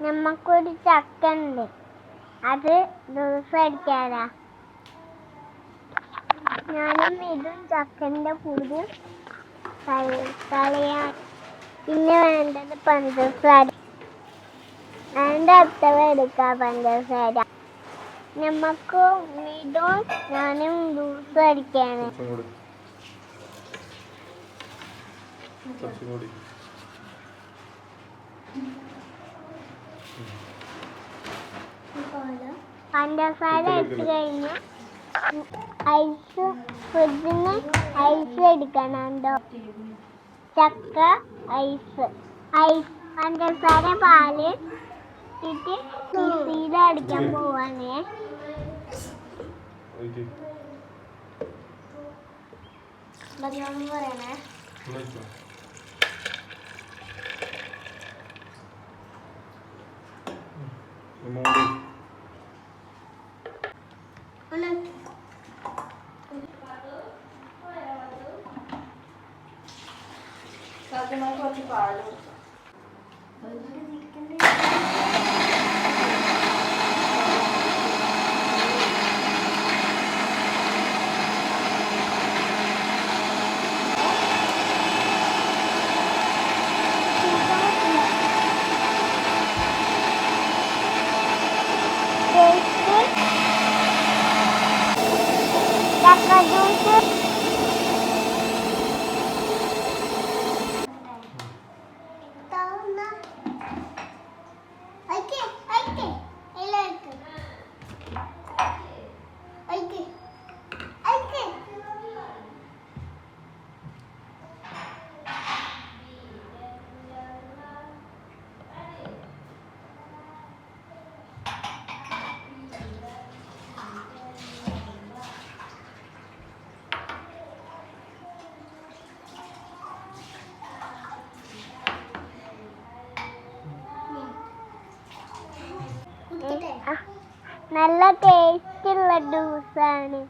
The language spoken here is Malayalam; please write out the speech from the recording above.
നമുക്കൊരു ചക്ക ഉണ്ട്, അത് ജ്യൂസ് അടിക്കാനാ. ഞാനും ഇതും ചക്കൻ്റെ കുരു കളയാൻ. പിന്നെ വേണ്ടത് പഞ്ചസാര. അതിൻ്റെ അത്തവ എടുക്കാം പഞ്ചസാര. നമുക്ക് ഇതും ഞാനും ജ്യൂസ് അടിക്കാന്. പഞ്ചസാര ഇട്ട് കഴിഞ്ഞ് ഐസ് ഫ്രിഡ്ജിന് ഐസ് എടുക്കണുണ്ടോ? ചക്ക ഐസ് പഞ്ചസാര പാല് ഇട്ടിട്ട് മിക്സിയിൽ അടിക്കാൻ പോവാണേ. പറയണേ കുറച്ച് പാല് നല്ല ടേസ്റ്റുള്ള ജ്യൂസാണ്.